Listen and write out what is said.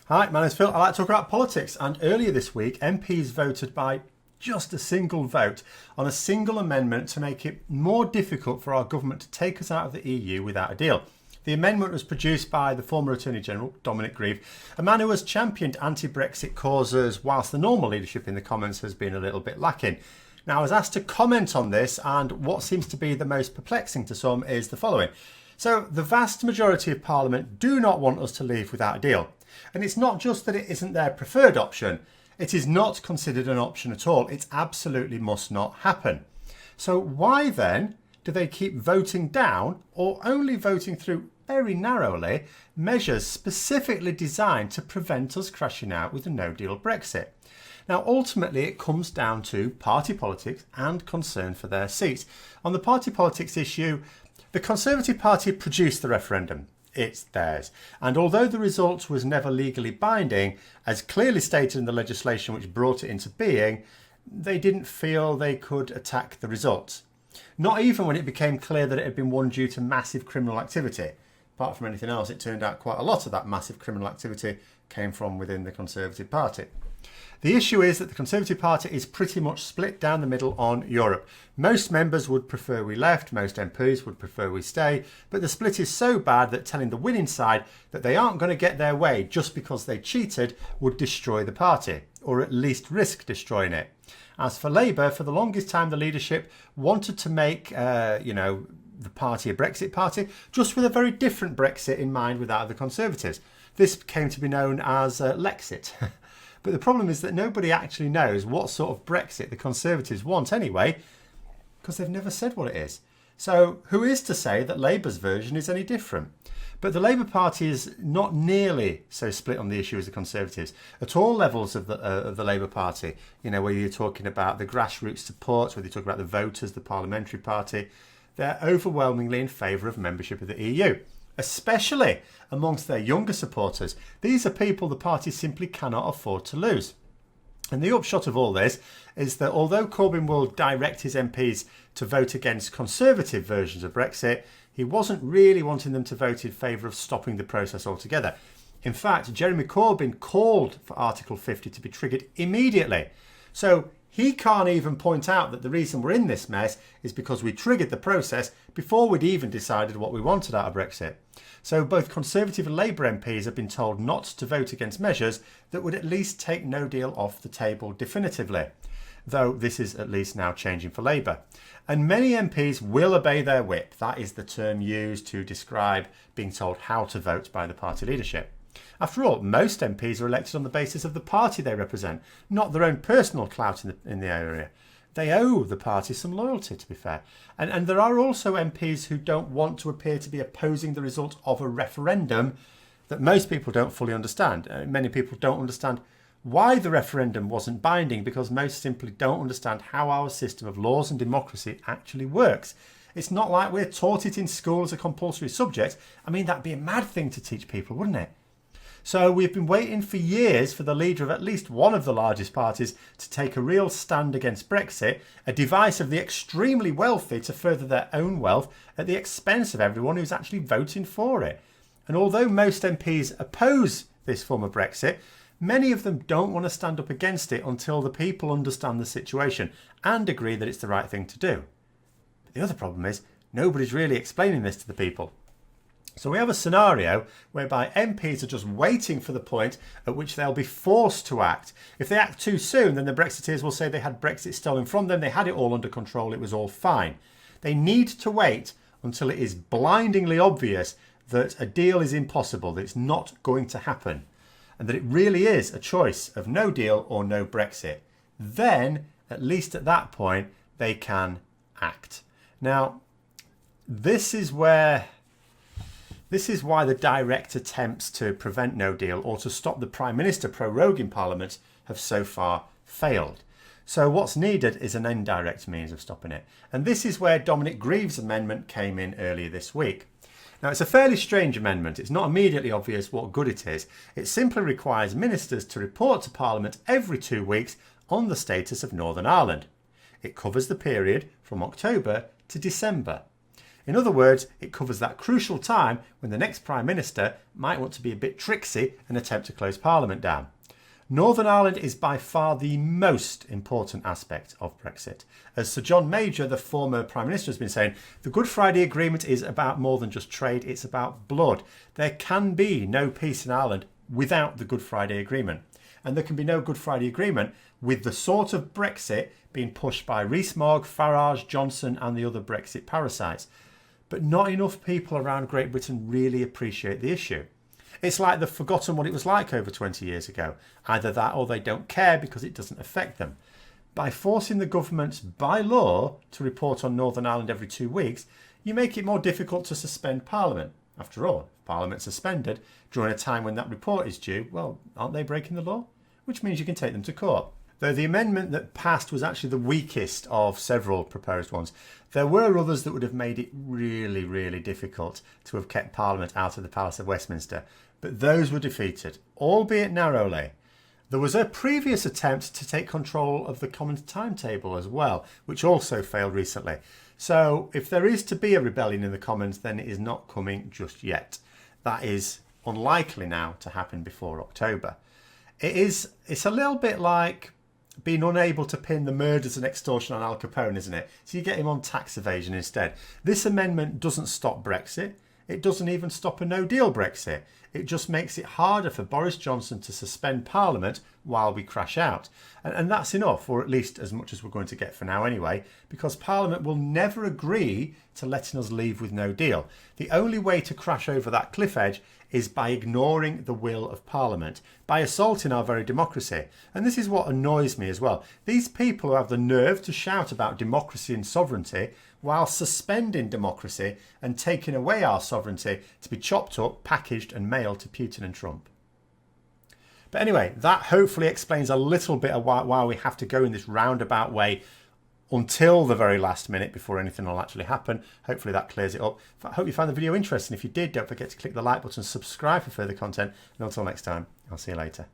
Hi, my name's Phil. I like to talk about politics, and earlier this week MPs voted by just a single vote on a single amendment to make it more difficult for our government to take us out of the EU without a deal. The amendment was produced by the former Attorney General, Dominic Grieve, a man who has championed anti-Brexit causes whilst the normal leadership in the Commons has been a little bit lacking. Now, I was asked to comment on this, and what seems to be the most perplexing to some is the following. So, the vast majority of Parliament do not want us to leave without a deal. And it's not just that it isn't their preferred option, it is not considered an option at all. It absolutely must not happen. So why then do they keep voting down or only voting through very narrowly measures specifically designed to prevent us crashing out with a no-deal Brexit? Now, ultimately, it comes down to party politics and concern for their seats. On the party politics issue, the Conservative Party produced the referendum. It's theirs. And although the result was never legally binding, as clearly stated in the legislation which brought it into being, they didn't feel they could attack the results. Not even when it became clear that it had been won due to massive criminal activity. Apart from anything else, it turned out quite a lot of that massive criminal activity came from within the Conservative Party. The issue is that the Conservative Party is pretty much split down the middle on Europe. Most members would prefer we left, most MPs would prefer we stay, but the split is so bad that telling the winning side that they aren't going to get their way just because they cheated would destroy the party, or at least risk destroying it. As for Labour, for the longest time the leadership wanted to make, the party a Brexit party, just with a very different Brexit in mind with that of the Conservatives. This came to be known as Lexit. But the problem is that nobody actually knows what sort of Brexit the Conservatives want anyway, because they've never said what it is. So who is to say that Labour's version is any different? But the Labour Party is not nearly so split on the issue as the Conservatives. At all levels of the Labour Party, whether you're talking about the grassroots support, whether you're talking about the voters, the Parliamentary Party, they're overwhelmingly in favour of membership of the EU. Especially amongst their younger supporters. These are people the party simply cannot afford to lose. And the upshot of all this is that although Corbyn will direct his MPs to vote against Conservative versions of Brexit, he wasn't really wanting them to vote in favour of stopping the process altogether. In fact, Jeremy Corbyn called for Article 50 to be triggered immediately. So he can't even point out that the reason we're in this mess is because we triggered the process before we'd even decided what we wanted out of Brexit. So both Conservative and Labour MPs have been told not to vote against measures that would at least take no deal off the table definitively, though this is at least now changing for Labour. And many MPs will obey their whip. That is the term used to describe being told how to vote by the party leadership. After all, most MPs are elected on the basis of the party they represent, not their own personal clout in the area. They owe the party some loyalty, to be fair. And there are also MPs who don't want to appear to be opposing the result of a referendum that most people don't fully understand. Many people don't understand why the referendum wasn't binding because most simply don't understand how our system of laws and democracy actually works. It's not like we're taught it in school as a compulsory subject. I mean, that'd be a mad thing to teach people, wouldn't it? So we've been waiting for years for the leader of at least one of the largest parties to take a real stand against Brexit, a device of the extremely wealthy to further their own wealth at the expense of everyone who's actually voting for it. And although most MPs oppose this form of Brexit, many of them don't want to stand up against it until the people understand the situation and agree that it's the right thing to do. But the other problem is nobody's really explaining this to the people. So we have a scenario whereby MPs are just waiting for the point at which they'll be forced to act. If they act too soon, then the Brexiteers will say they had Brexit stolen from them, they had it all under control, it was all fine. They need to wait until it is blindingly obvious that a deal is impossible, that it's not going to happen, and that it really is a choice of no deal or no Brexit. Then, at least at that point, they can act. Now, this is why the direct attempts to prevent no deal or to stop the Prime Minister proroguing Parliament have so far failed. So what's needed is an indirect means of stopping it. And this is where Dominic Grieve's amendment came in earlier this week. Now, it's a fairly strange amendment. It's not immediately obvious what good it is. It simply requires ministers to report to Parliament every 2 weeks on the status of Northern Ireland. It covers the period from October to December. In other words, it covers that crucial time when the next Prime Minister might want to be a bit tricksy and attempt to close Parliament down. Northern Ireland is by far the most important aspect of Brexit. As Sir John Major, the former Prime Minister, has been saying, the Good Friday Agreement is about more than just trade, it's about blood. There can be no peace in Ireland without the Good Friday Agreement. And there can be no Good Friday Agreement with the sort of Brexit being pushed by Rees-Mogg, Farage, Johnson and the other Brexit parasites. But not enough people around Great Britain really appreciate the issue. It's like they've forgotten what it was like over 20 years ago. Either that or they don't care because it doesn't affect them. By forcing the governments by law to report on Northern Ireland every 2 weeks, you make it more difficult to suspend Parliament. After all, if Parliament's suspended during a time when that report is due, well, aren't they breaking the law? Which means you can take them to court. Though the amendment that passed was actually the weakest of several proposed ones, there were others that would have made it really, really difficult to have kept Parliament out of the Palace of Westminster. But those were defeated, albeit narrowly. There was a previous attempt to take control of the Commons timetable as well, which also failed recently. So if there is to be a rebellion in the Commons, then it is not coming just yet. That is unlikely now to happen before October. It's a little bit like being unable to pin the murders and extortion on Al Capone, isn't it? So you get him on tax evasion instead. This amendment doesn't stop Brexit. It doesn't even stop a no-deal Brexit. It just makes it harder for Boris Johnson to suspend Parliament while we crash out. And that's enough, or at least as much as we're going to get for now anyway, because Parliament will never agree to letting us leave with no deal. The only way to crash over that cliff edge is by ignoring the will of Parliament, by assaulting our very democracy. And this is what annoys me as well. These people who have the nerve to shout about democracy and sovereignty while suspending democracy and taking away our sovereignty to be chopped up, packaged and mailed to Putin and Trump. But anyway, that hopefully explains a little bit of why we have to go in this roundabout way until the very last minute before anything will actually happen. Hopefully that clears it up. I hope you found the video interesting. If you did, don't forget to click the like button, subscribe for further content. And until next time, I'll see you later.